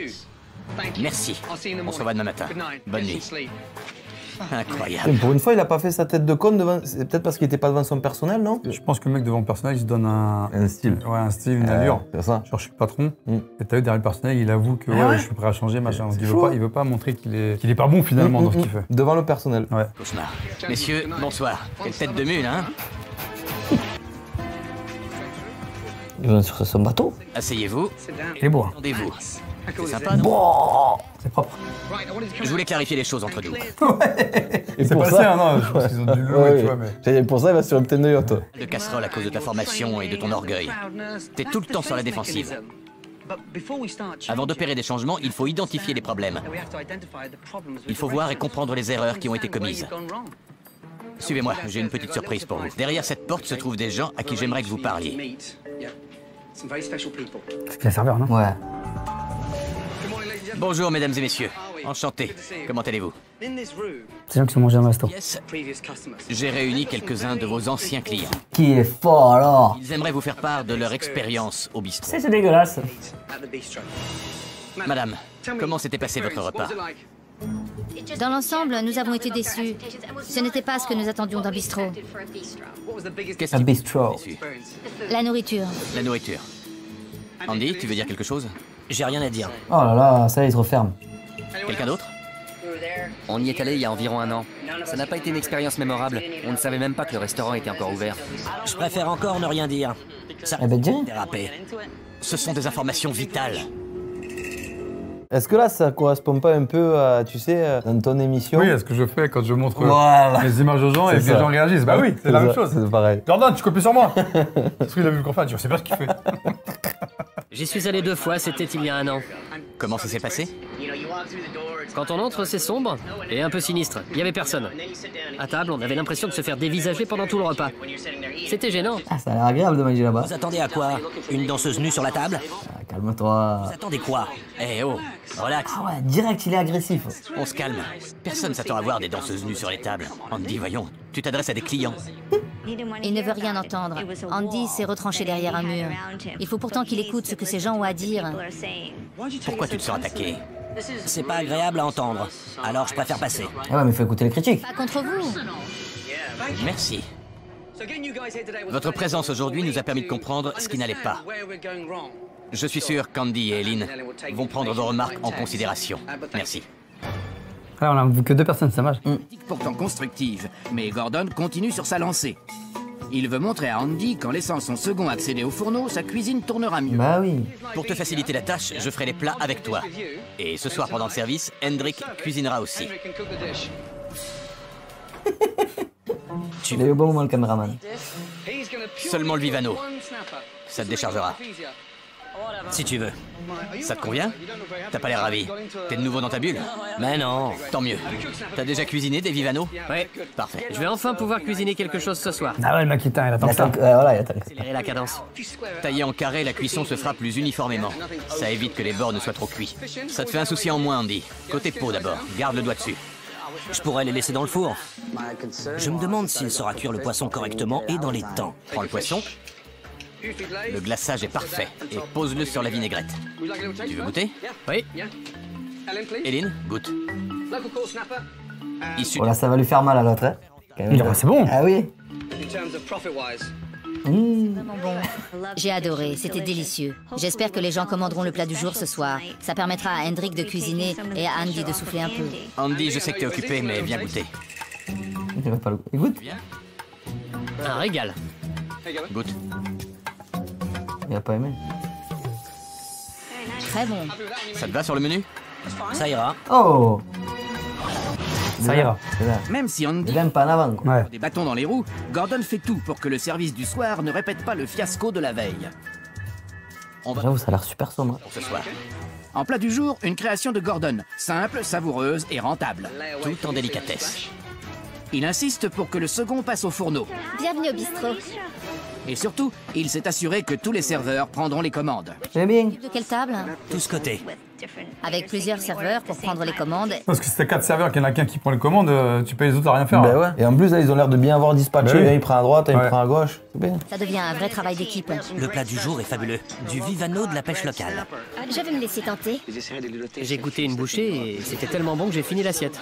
Merci. On se revoit demain matin. Bonne nuit. Incroyable. Et pour une fois, il a pas fait sa tête de con devant. C'est peut-être parce qu'il était pas devant son personnel, non? Je pense que le mec devant le personnel, il se donne un style. Ouais, un style, une allure. C'est ça. Genre, je suis le patron. Et t'as vu, derrière le personnel, il avoue que ouais, je suis prêt à changer, machin. Donc, il veut pas montrer qu'il est pas bon finalement dans ce qu'il fait. Devant le personnel. Ouais. Cauchemar. Messieurs, bonsoir. Quelle tête de mule, hein? Il va sur son bateau. Asseyez-vous. Il est beau. Hein. Attendez-vous. C'est sympa, non? C'est propre. Je voulais clarifier les choses entre nous. Et C'est pour passé, ça, hein, non, je pense qu'ils ont dû le louer, tu vois, mais. Et pour ça, il va sur le thème de yacht. De casserole à cause de ta formation et de ton orgueil. T'es tout le temps sur la défensive. Avant d'opérer des changements, il faut identifier les problèmes. Il faut voir et comprendre les erreurs qui ont été commises. Suivez-moi, j'ai une petite surprise pour vous. Derrière cette porte se trouvent des gens à qui j'aimerais que vous parliez. C'est bien serveur, non? Ouais. Bonjour, mesdames et messieurs. Enchanté. Comment allez-vous? C'est gens qui sont mangés dans le resto. Yes. J'ai réuni quelques-uns de vos anciens clients. Qui est fort alors? Ils aimeraient vous faire part de leur expérience au bistrot. C'est dégueulasse. Madame, comment s'était passé votre repas? Dans l'ensemble, nous avons été déçus. Ce n'était pas ce que nous attendions d'un bistrot. Qu'est-ce Un qui bistrot. vous a déçu? La nourriture. La nourriture. Andy, tu veux dire quelque chose? J'ai rien à dire. Oh là là, ça il se referme. Quelqu'un d'autre? On y est allé il y a environ un an. Ça n'a pas été une expérience mémorable. On ne savait même pas que le restaurant était encore ouvert. Je préfère encore ne rien dire. Ça Eh ben dis rien. dérapé. Ce sont des informations vitales. Est-ce que là, ça correspond pas un peu à, tu sais, dans ton émission? Oui, à ce que je fais quand je montre Voilà. les images aux gens et que C'est les ça. gens réagissent. Bah oui, c'est la même chose. C'est pareil. Jordan, tu copies sur moi. Parce qu'il a vu le conflit, je sais pas ce qu'il fait. J'y suis allé 2 fois, c'était il y a un an. Comment ça s'est passé? Quand on entre, c'est sombre et un peu sinistre. Il y avait personne. À table, on avait l'impression de se faire dévisager pendant tout le repas. C'était gênant. Ah, ça a l'air agréable de manger là-bas. Vous attendez à quoi? Une danseuse nue sur la table? Ah, calme-toi. Vous attendez quoi? Eh oh, relax. Ah ouais, direct, il est agressif. On se calme. Personne s'attend à voir des danseuses nues sur les tables. Andy, voyons, tu t'adresses à des clients. Il ne veut rien entendre. Andy s'est retranché derrière un mur. Il faut pourtant qu'il écoute ce que ces gens ont à dire. Pourquoi tu te sens attaqué? C'est pas agréable à entendre. Alors je préfère passer. Ah ouais, mais faut écouter les critiques. Pas contre vous. Merci. Votre présence aujourd'hui nous a permis de comprendre ce qui n'allait pas. Je suis sûr qu'Andy et Eileen vont prendre vos remarques en considération. Merci. Là, on a vu que 2 personnes, ça marche. Pourtant constructive, mais Gordon continue sur sa lancée. Il veut montrer à Andy qu'en laissant son second accéder au fourneau, sa cuisine tournera mieux. Bah oui. Pour te faciliter la tâche, je ferai les plats avec toi. Et ce soir pendant le service, Hendrik cuisinera aussi. Il est au bon moment, le caméraman. Seulement le Vivano. Ça te déchargera. Si tu veux. Ça te convient? T'as pas l'air ravi. T'es de nouveau dans ta bulle? Mais non. Tant mieux. T'as déjà cuisiné des Vivano? Ouais. Parfait. Je vais enfin pouvoir cuisiner quelque chose ce soir. Ah ouais, le maquitain, il attend que ça. Voilà, il attend. Accélérer la cadence. Taillé en carré, la cuisson se fera plus uniformément. Ça évite que les bords ne soient trop cuits. Ça te fait un souci en moins, Andy. Côté peau d'abord. Garde le doigt dessus. Je pourrais les laisser dans le four. Je me demande s'il saura cuire le poisson correctement et dans les temps. Prends le poisson. Le glaçage est parfait. Et pose-le sur la vinaigrette. Tu veux goûter? Oui. Eileen, goûte. Issu. Voilà, ça va lui faire mal à l'autre, hein. C'est bon. Ah oui. Vraiment bon. J'ai adoré, c'était délicieux. J'espère que les gens commanderont le plat du jour ce soir. Ça permettra à Hendrik de cuisiner et à Andy de souffler un peu. Andy, je sais que t'es occupé, mais viens goûter. Il va pas le goût. Il goûte. Un régal. Goûte. Il a pas aimé. Très bon. Ça te va sur le menu? Ça ira. Oh. Ça ira. Même si Andy Il aime pas en avant, quoi. Ouais. des bâtons dans les roues, Gordon fait tout pour que le service du soir ne répète pas le fiasco de la veille. On va J'avoue, ça a l'air super sombre. pour ce soir. En plat du jour, une création de Gordon, simple, savoureuse et rentable. Tout en délicatesse. Il insiste pour que le second passe au fourneau. Bienvenue au bistrot. Et surtout, il s'est assuré que tous les serveurs prendront les commandes. J'ai bien. De quelle table? Tous côtés. Avec plusieurs serveurs pour prendre les commandes. Parce que si t'as 4 serveurs, qu'il y en a qu'un qui prend les commandes, tu payes les autres à rien faire. Ben ouais. Et en plus, là, ils ont l'air de bien avoir dispatché. Ben oui. Un, il prend à droite, un, il Ouais. prend à gauche. C'est bien. Ça devient un vrai travail d'équipe. Le plat du jour est fabuleux. Du Vivano de la pêche locale. Je vais me laisser tenter. J'ai goûté une bouchée et c'était tellement bon que j'ai fini l'assiette.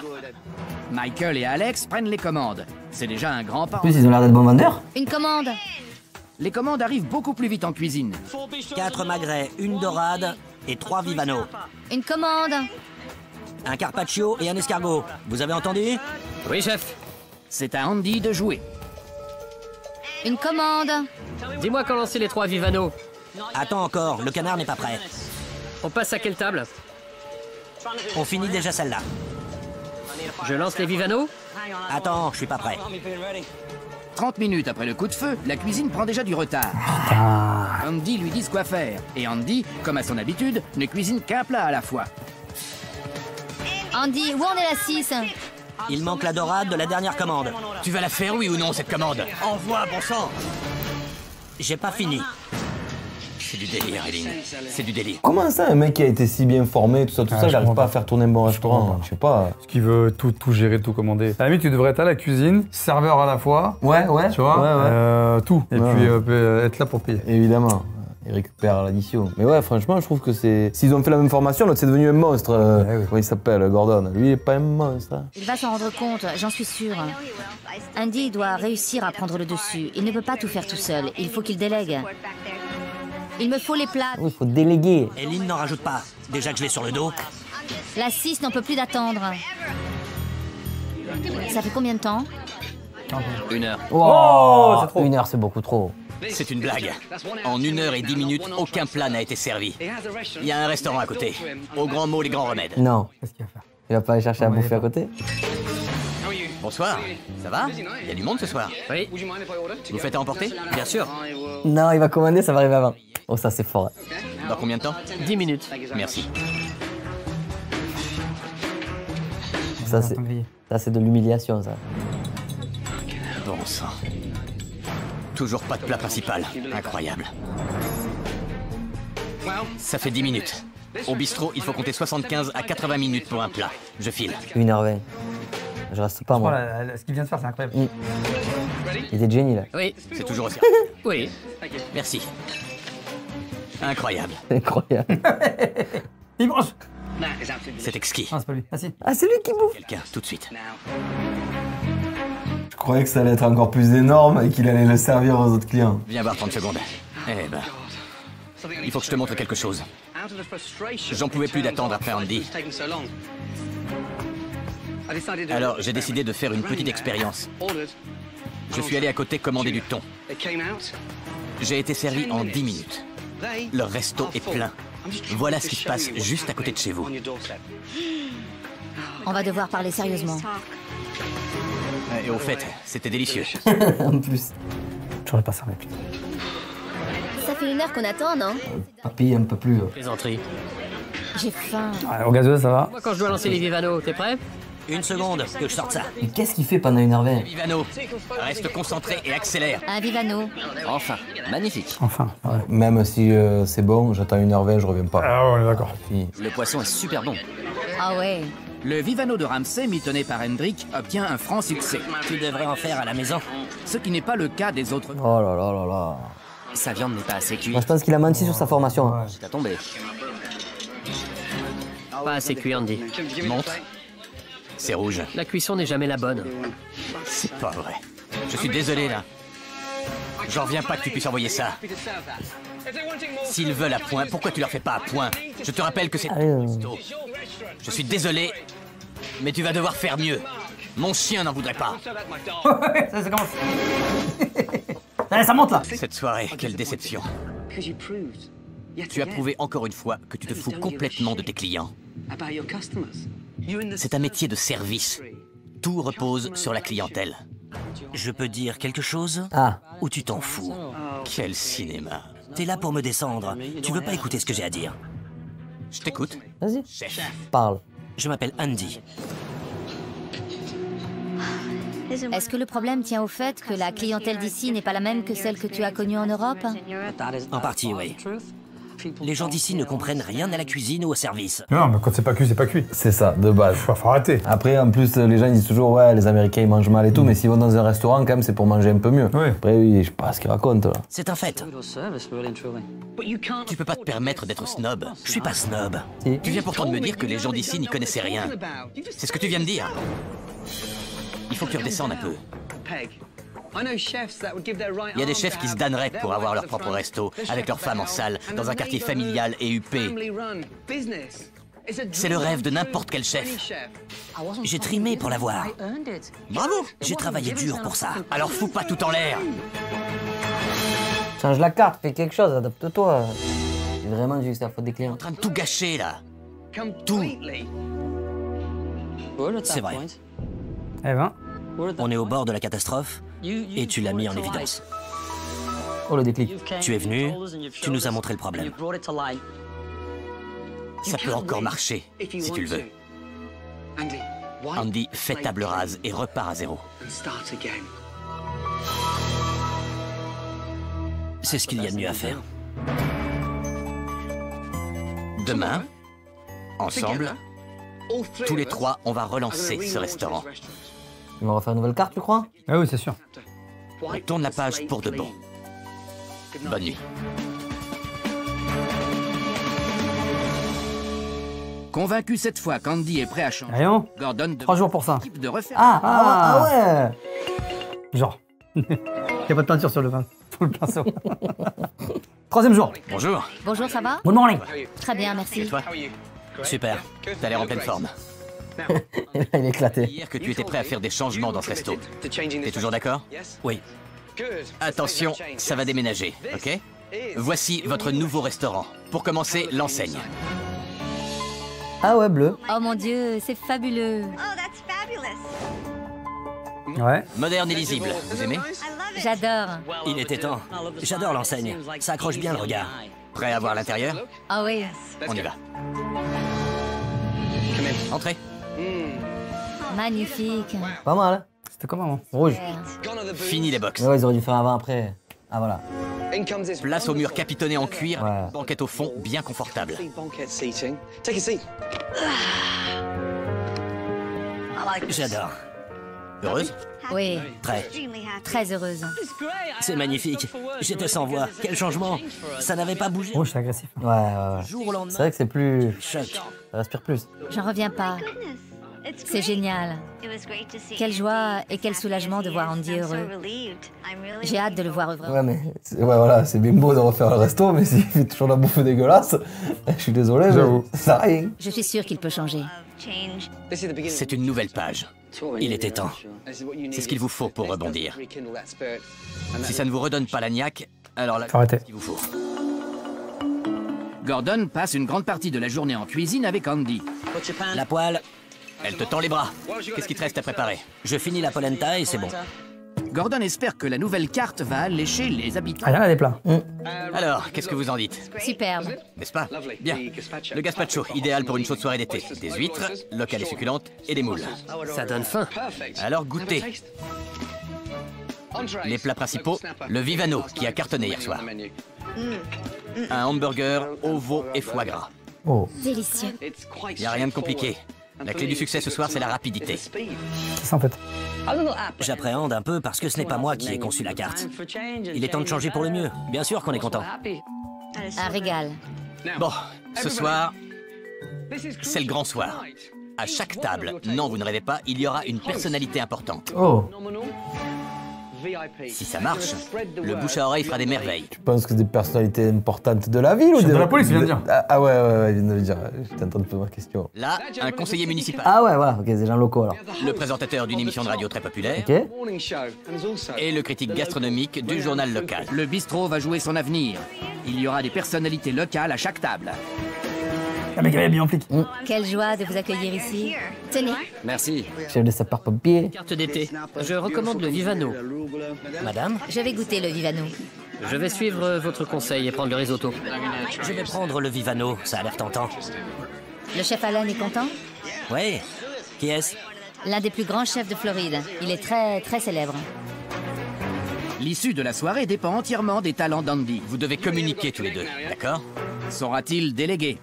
Michael et Alex prennent les commandes. C'est déjà un grand pas. En plus, ils ont l'air d'être bons vendeurs. Une commande. Les commandes arrivent beaucoup plus vite en cuisine. 4 magrets, une dorade et 3 Vivano. Une commande. Un carpaccio et un escargot. Vous avez entendu? Oui, chef. C'est à Andy de jouer. Une commande. Dis-moi quand lancer les 3 Vivano. Attends encore, le canard n'est pas prêt. On passe à quelle table? On finit déjà celle-là. Je lance les Vivano? Attends, je suis pas prêt. 30 minutes après le coup de feu, la cuisine prend déjà du retard. Andy lui dit quoi faire. Et Andy, comme à son habitude, ne cuisine qu'un plat à la fois. Andy, où en est la 6? Il manque la dorade de la dernière commande. Tu vas la faire, oui ou non, cette commande? Envoie, bon sang! J'ai pas fini. C'est du délire, Eileen. C'est du délire. Comment ça, un mec qui a été si bien formé, tout ça, Ah, il je n'arrive comprends pas à pas. faire tourner un bon restaurant? comprends pas. Je sais pas. Parce qu'il veut tout gérer, tout commander. À la limite, tu devrais être à la cuisine, serveur à la fois, Ouais, tu vois, tout. Et Ouais, puis être là pour payer. Évidemment. Il récupère l'addition. Mais ouais, franchement, je trouve que c'est... S'ils ont fait la même formation, l'autre, c'est devenu un monstre. Ouais, oui. Comment il s'appelle, Gordon? Lui, il est pas un monstre. Hein. Il va s'en rendre compte, j'en suis sûre. Andy doit réussir à prendre le dessus. Il ne peut pas tout faire tout seul. Il faut qu'il délègue. Il me faut les plats. Oui, il faut déléguer. Eileen n'en rajoute pas. Déjà que je l'ai sur le dos. La 6 n'en peut plus d'attendre. Ça fait combien de temps? 1 heure. Oh, c'est trop. 1 heure, c'est beaucoup trop. C'est une blague. En 1 heure et 10 minutes, aucun plat n'a été servi. Il y a un restaurant à côté. Au grand mot, les grands remèdes. Non. Qu'est-ce qu'il va faire? Il va pas aller chercher à bouffer à côté. Bonsoir. Ça va? Il y a du monde ce soir. Oui, Vous faites à emporter? bien sûr. Non, il va commander, ça va arriver avant. Oh, ça, c'est fort. Dans combien de temps? 10 minutes. Merci. Ça, c'est de l'humiliation, ça. Bon sang. Toujours pas de plat principal. Incroyable. Ça fait 10 minutes. Au bistrot, il faut compter 75 à 80 minutes pour un plat. Je file. 1h20. Je reste pas, moi. Ce qu'il vient de faire, c'est incroyable. Il était génie, là. Oui. C'est toujours aussi. Oui. Merci. Incroyable. Incroyable. Il mange. C'est exquis. Ah, c'est pas lui. Ah si. Ah, c'est lui qui bouffe. Quelqu'un, tout de suite. Je croyais que ça allait être encore plus énorme et qu'il allait le servir aux autres clients. Viens voir 30 secondes. Eh ben... Il faut que je te montre quelque chose. J'en pouvais plus d'attendre après Andy. Alors, j'ai décidé de faire une petite expérience. Je suis allé à côté commander du thon. J'ai été servi en 10 minutes. Leur resto est plein. Voilà ce qui se passe juste à côté de chez vous. On va devoir parler sérieusement. Et au fait, c'était délicieux. En plus. J'aurais pas ça, mais putain. Ça fait 1 heure qu'on attend, non? Papy, un peu plus. Plaisanterie. J'ai faim. Ouais, au gazeuse, ça va? Moi, quand je dois lancer les Vivano, t'es prêt? Une seconde, que je sorte ça. Mais qu'est-ce qu'il fait pendant 1h20? Vivano, reste concentré et accélère. Un Vivano. Enfin, magnifique. Enfin, ouais. Même si c'est bon, j'attends 1h20, je reviens pas. Ah ouais, d'accord. Fini. Le poisson est super bon. Ah ouais. Le Vivano de Ramsay, mitonné par Hendrik, obtient un franc succès. Tu devrais en faire à la maison. Ce qui n'est pas le cas des autres. Oh là là là là. Sa viande n'est pas assez cuite. Moi, je pense qu'il a menti sur sa formation. Hein. T'as tombé. Pas assez cuit, Andy. Montre. C'est rouge. La cuisson n'est jamais la bonne. C'est pas vrai. Je suis désolé, là. J'en reviens pas que tu puisses envoyer ça. S'ils veulent à point, pourquoi tu leur fais pas à point? Je te rappelle que c'est... Je suis désolé, mais tu vas devoir faire mieux. Mon chien n'en voudrait pas. ça commence. Allez, ça monte là. Cette soirée, quelle déception. Tu as prouvé encore une fois que tu te fous complètement de tes clients. C'est un métier de service. Tout repose sur la clientèle. Je peux dire quelque chose? Ah. Ou tu t'en fous? Quel cinéma. T'es là pour me descendre. Tu veux pas écouter ce que j'ai à dire? Je t'écoute. Vas-y. Chef. Parle. Je m'appelle Andy. Est-ce que le problème tient au fait que la clientèle d'ici n'est pas la même que celle que tu as connue en Europe? En partie, oui. Les gens d'ici ne comprennent rien à la cuisine ou au service. Non, mais quand c'est pas cuit, c'est pas cuit. C'est ça, de base. Faut arrêter. Après, en plus, les gens ils disent toujours, ouais, les Américains ils mangent mal et tout, mais s'ils vont dans un restaurant, quand même, c'est pour manger un peu mieux. Oui. Après, oui, je sais pas ce qu'ils racontent, là. C'est un fait. Tu peux pas te permettre d'être snob. Je suis pas snob. Si. Tu viens pourtant de me dire que les gens d'ici n'y connaissaient rien. C'est ce que tu viens de dire. Il faut que tu redescendes un peu. Il y a des chefs qui se donneraient pour avoir leur propre resto, avec leurs femmes en salle, dans un quartier familial et huppé. C'est le rêve de n'importe quel chef. J'ai trimé pour l'avoir. Bravo! J'ai travaillé dur pour ça. Alors fous pas tout en l'air. Change la carte, fais quelque chose, adapte-toi. C'est vraiment juste la faute des clients. En train de tout gâcher, là. Tout. C'est vrai. Eh ben. On est au bord de la catastrophe et tu l'as mis en évidence. Oh, le déclic. Tu es venu, tu nous as montré le problème. Ça peut encore marcher, si tu le veux. Andy, fais table rase et repars à zéro. C'est ce qu'il y a de mieux à faire. Demain, ensemble, tous les trois, on va relancer ce restaurant. Ils vont refaire une nouvelle carte, tu crois? Ah oui, c'est sûr. On tourne la page pour de bon. Bonne nuit. Convaincu cette fois qu'Andy est prêt à changer, Rayon. Gordon 3 jours pour ça. de refaire. Ah ouais. Genre. Il n'y a pas de peinture sur le pinceau. 3e jour. Bonjour. Bonjour, ça va? Good morning. Très bien, merci. Et toi? Super. T'as l'air en pleine forme. Il est éclaté. Hier que tu étais prêt à faire des changements dans ce resto. T'es toujours d'accord? Oui. Attention, ça va déménager, ok? Voici votre nouveau restaurant. Pour commencer, l'enseigne. Ah ouais, bleu. Oh mon Dieu, c'est fabuleux. Ouais. Moderne et lisible, vous aimez? J'adore. Il était temps. J'adore l'enseigne. Ça accroche bien le regard. Prêt à voir l'intérieur? Ah oui. On y va. Entrez. Magnifique. Pas mal, hein? C'était comment avant? Rouge. Fini les box. Mais ouais, ils auraient dû faire avant-après. Ah, voilà. Place au mur capitonné en cuir, Ouais. banquette au fond, bien confortable. J'adore. Heureuse? Oui, Très. très heureuse. C'est magnifique. J'étais sans voix. Quel changement. Ça n'avait pas bougé. Rouge, c'est agressif. Ouais, ouais, ouais. Jour au lendemain. C'est vrai que c'est plus... Choc. Ça respire plus. J'en reviens pas. C'est génial. Quelle joie et quel soulagement de voir Andy heureux. J'ai hâte de le voir heureux. Ouais, mais... Ouais, voilà, c'est bien beau de refaire le resto, mais s'il fait toujours la bouffe dégueulasse, je suis désolé, mais ça sert à rien. Je suis sûre qu'il peut changer. C'est une nouvelle page. Il était temps. C'est ce qu'il vous faut pour rebondir. Si ça ne vous redonne pas la niaque, alors là, Arrêtez. c'est ce qu'il vous faut. Gordon passe une grande partie de la journée en cuisine avec Andy. La poêle. Elle te tend les bras. Qu'est-ce qui te reste à préparer? Je finis la polenta et c'est bon. Gordon espère que la nouvelle carte va allécher les habitants. Ah, il y en a des plats. Alors, qu'est-ce que vous en dites? Superbe. N'est-ce pas? Bien. Le gazpacho, idéal pour une chaude soirée d'été. Des huîtres, locales et succulentes, et des moules. Ça donne faim. Alors goûtez. Les plats principaux, le Vivano, qui a cartonné hier soir. Un hamburger au veau et foie gras. Oh. Délicieux. Y a rien de compliqué. La clé du succès ce soir, c'est la rapidité. C'est ça en fait. J'appréhende un peu parce que ce n'est pas moi qui ai conçu la carte. Il est temps de changer pour le mieux. Bien sûr qu'on est content. Un régal. Bon, ce soir, c'est le grand soir. À chaque table, non, vous ne rêvez pas, il y aura une personnalité importante. Oh. Si ça marche, le bouche à oreille fera des merveilles. Tu penses que c'est des personnalités importantes de la ville ou Chef de la police, il vient de dire. Ah ouais, ouais, il vient de le dire. J'étais en train de poser ma question. Là, un conseiller municipal. Ah ouais, voilà, ok, c'est des gens locaux alors. Le présentateur d'une émission de radio très populaire. Ok. Et le critique gastronomique du journal local. Le bistrot va jouer son avenir. Il y aura des personnalités locales à chaque table. Ah, mais bien en flic. Quelle joie de vous accueillir ici. Tenez. Merci. Chef de sapeurs-pompiers. Carte d'été. Je recommande le Vivano. Madame, Je vais goûter le Vivano. Je vais suivre votre conseil et prendre le risotto. je vais prendre le Vivano. Ça a l'air tentant. Le chef Allen est content? Oui. Qui est-ce? L'un des plus grands chefs de Floride. Il est très, très célèbre. L'issue de la soirée dépend entièrement des talents d'Andy. Vous devez communiquer tous les deux, d'accord? Sera-t-il délégué?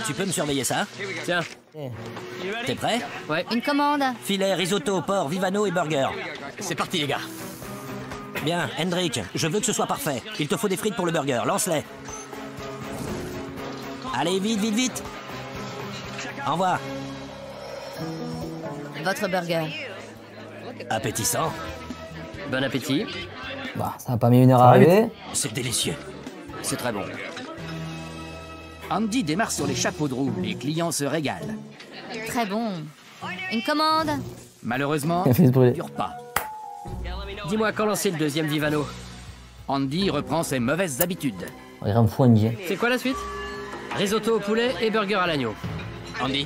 Tu peux me surveiller ça? Tiens. T'es prêt? Ouais. Une commande? Filet, risotto, porc, Vivano et burger. C'est parti les gars. Bien, Hendrik, je veux que ce soit parfait. Il te faut des frites pour le burger, lance-les. Allez, vite, vite, vite. Au revoir. Votre burger. Appétissant. Bon appétit. Bah, ça a pas mis une heure à arriver. C'est délicieux. C'est très bon. Andy démarre sur les chapeaux de roue. Les clients se régalent. Très bon. Une commande? Malheureusement, Il fait ce bruit. ça dure pas. Dis-moi quand lancer le deuxième Vivano. Andy reprend ses mauvaises habitudes. Il rend fou Andy. C'est quoi la suite? Risotto au poulet et burger à l'agneau. Andy,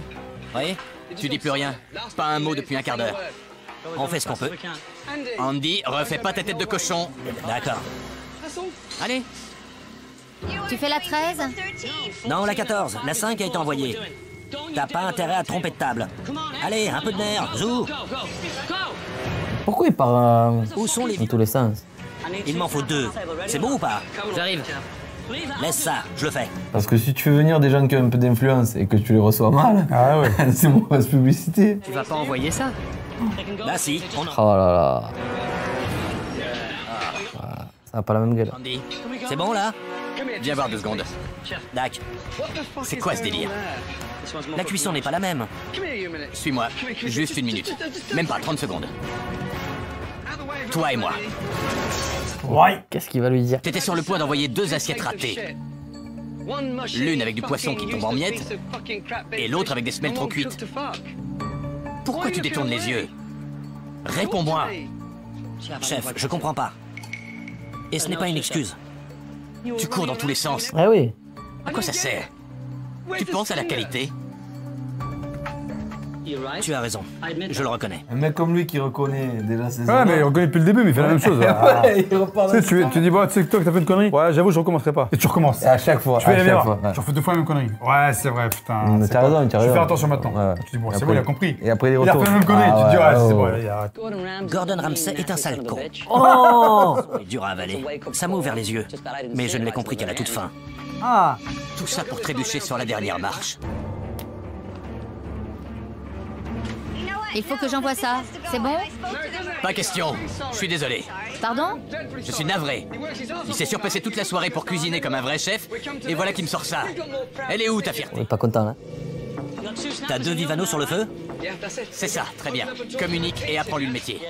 Oui, tu dis plus rien. Pas un mot depuis un quart d'heure. on fait ce qu'on peut. Andy, refais pas ta tête de cochon. D'accord. Allez. Tu fais la 13? Non, la 14. La 5 a été envoyée. T'as pas intérêt à te tromper de table. Allez, un peu de nerf. Zou. Pourquoi il part Où sont les... dans tous les sens? Il m'en faut 2. C'est bon ou pas? J'arrive. Laisse ça, je le fais. Parce que si tu veux venir des gens qui ont un peu d'influence et que tu les reçois mal, Ah ouais. c'est mauvaise publicité. Tu vas pas envoyer ça? Bah si, on... Oh là là. Ça n'a pas la même gueule. Andy, c'est bon là? Viens voir 2 secondes. Dac. C'est quoi ce délire? La cuisson n'est pas la même. Suis-moi. Juste 1 minute. Même pas 30 secondes. Toi et moi. Ouais. Qu'est-ce qu'il va lui dire? T'étais sur le point d'envoyer 2 assiettes ratées. L'une avec du poisson qui tombe en miettes et l'autre avec des semelles trop cuites. Pourquoi tu détournes les yeux? Réponds-moi. Chef, je comprends pas. Et ce n'est pas une excuse. Tu cours dans tous les sens. Ah oui. À quoi ça sert? Tu penses à la qualité? Tu as raison, je le reconnais. Un mec comme lui qui reconnaît déjà ses Ouais, erreurs. mais il reconnaît depuis le début, mais il fait la même chose. Ouais, il repart Tu sais, tu dis, bah, tu sais que toi, que t'as fait une connerie. Ouais, j'avoue, je recommencerai pas. Et tu recommences. Et à chaque fois. Tu fais à les chaque meilleurs. fois, ouais. Tu refais 2 fois la même connerie. Ouais, c'est vrai, putain. T'as raison, t'as Je raison. fais attention maintenant. Ouais. Tu dis, bon, Et c'est après- bon, il a compris. Et après, il Il a retourne. fait la même connerie. Ah Tu dis, ouais, c'est oh. bon, il arrête. Gordon Ramsay est un sale con. Oh Il est dur à avaler. Ça m'a ouvert les yeux. Mais je ne l'ai compris qu'à la toute fin. Ah Tout ça pour trébucher sur la dernière marche. Il faut que j'envoie ça. C'est bon? Pas question. Je suis désolé. Pardon? Je suis navré. Il s'est surpassé toute la soirée pour cuisiner comme un vrai chef, et voilà qui me sort ça. Elle est où ta fierté? On est pas content, hein. T'as 2 Vivano sur le feu? C'est ça, très bien. Communique et apprends-lui le métier.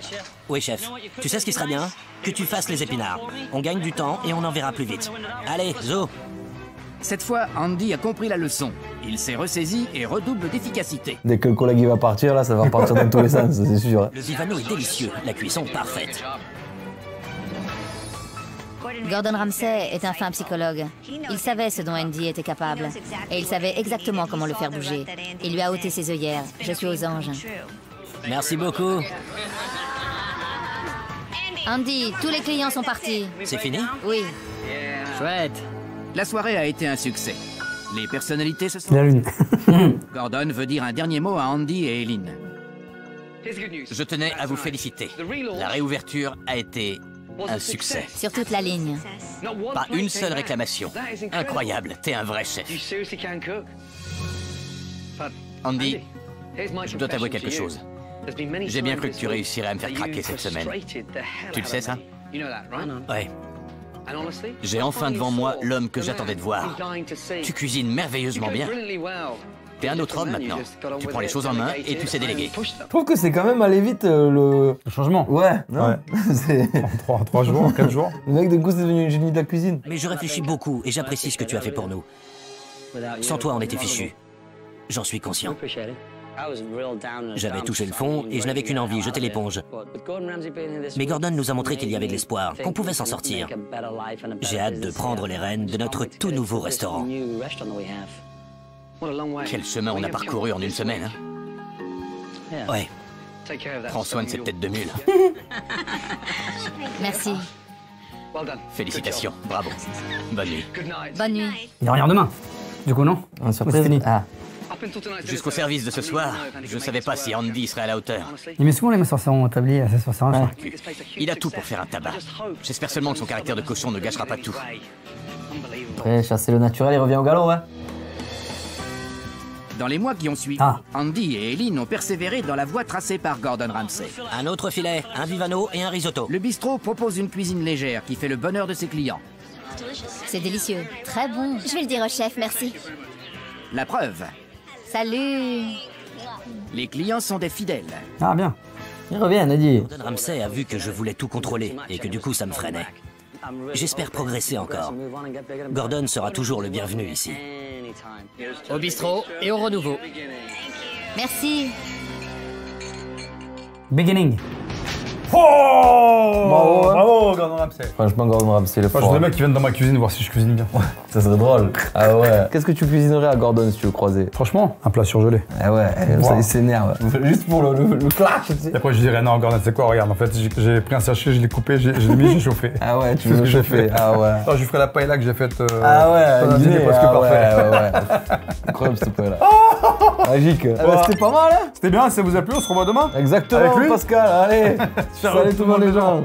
Oui, chef. Tu sais ce qui serait bien? Que tu fasses les épinards. On gagne du temps et on en verra plus vite. Allez, Zo. Cette fois, Andy a compris la leçon. Il s'est ressaisi et redouble d'efficacité. Dès que le collègue il va partir, là, ça va partir dans tous les sens, c'est sûr. Le Vivano est délicieux, la cuisson parfaite. Gordon Ramsay est un fin psychologue. Il savait ce dont Andy était capable. Et il savait exactement comment le faire bouger. Il lui a ôté ses œillères. Je suis aux anges. Merci beaucoup. Andy, tous les clients sont partis. C'est fini? Oui. Chouette. La soirée a été un succès. Les personnalités se La sont... lune. Gordon veut dire un dernier mot à Andy et Eileen. Je tenais à vous féliciter. La réouverture a été un succès. Sur toute la ligne. Pas une seule réclamation. Incroyable, t'es un vrai chef. Andy, je dois t'avouer quelque chose. J'ai bien cru que tu réussirais à me faire craquer cette semaine. Tu le sais, ça? Ouais. J'ai enfin devant moi l'homme que j'attendais de voir. Tu cuisines merveilleusement bien. T'es un autre homme maintenant. Tu prends les choses en main et tu sais déléguer. Je trouve que c'est quand même allé vite le changement. Ouais, non Ouais. C'est- En 3 jours, 4 jours. Le mec, d'un coup, c'est devenu un génie de la cuisine. Mais je réfléchis beaucoup et j'apprécie ce que tu as fait pour nous. Sans toi, on était fichus. J'en suis conscient. J'avais touché le fond et je n'avais qu'une envie, jeter l'éponge. Mais Gordon nous a montré qu'il y avait de l'espoir, qu'on pouvait s'en sortir. J'ai hâte de prendre les rênes de notre tout nouveau restaurant. Quel chemin on a parcouru en une semaine, hein? Ouais. Prends soin de cette tête de mule. Merci. Félicitations, bravo. Bonne nuit. Bonne nuit. Il revient demain. Du coup, non? En surprise. C'est fini. Ah. Jusqu'au service de ce soir, je ne savais pas si Andy serait à la hauteur. Il met souvent les mains sur son tablier, sur son soir. Il a tout pour faire un tabac. J'espère seulement que son caractère de cochon ne gâchera pas tout. Après, chasser le naturel, il revient au galop, ouais. Dans les mois qui ont suivi, Andy et Eileen ont persévéré dans la voie tracée par Gordon Ramsay. Un autre filet, un Vivano et un risotto. Le bistrot propose une cuisine légère qui fait le bonheur de ses clients. C'est délicieux. Très bon. Je vais le dire au chef, merci. La preuve, Salut. les clients sont des fidèles. Ah, bien. Il revient, Eddie. Gordon Ramsay a vu que je voulais tout contrôler et que du coup ça me freinait. J'espère progresser encore. Gordon sera toujours le bienvenu ici. Au bistrot et au renouveau. Merci. Beginning. Oh Bravo, hein. Bravo, Gordon Ramsay. Franchement, Gordon Ramsay, le Moi, je fort. voudrais bien qu'ils viennent dans ma cuisine voir si je cuisine bien. Ça serait drôle. Ah ouais. Qu'est-ce que tu cuisinerais à Gordon si tu le croisais? Franchement, un plat surgelé. Ah ouais, ça Wow. il s'énerve. Juste pour le clash, tu sais. Et après, je dirais non, Gordon, c'est quoi? Regarde, en fait, j'ai pris un sachet, je l'ai coupé, je l'ai mis, j'ai chauffé. Ah ouais, tu C'est veux ce le que j'ai chauffer. fait. Ah ouais. Alors, je lui ferai la paella que j'ai faite. Ah ouais, dans un dîner presque parfait. ouais. Incroyable ce là. Magique. Ah bah, c'était pas mal, hein? C'était bien, ça vous a plu? On se revoit demain? Exactement, Avec lui Pascal. Allez, Ciao, salut tout le monde les gens.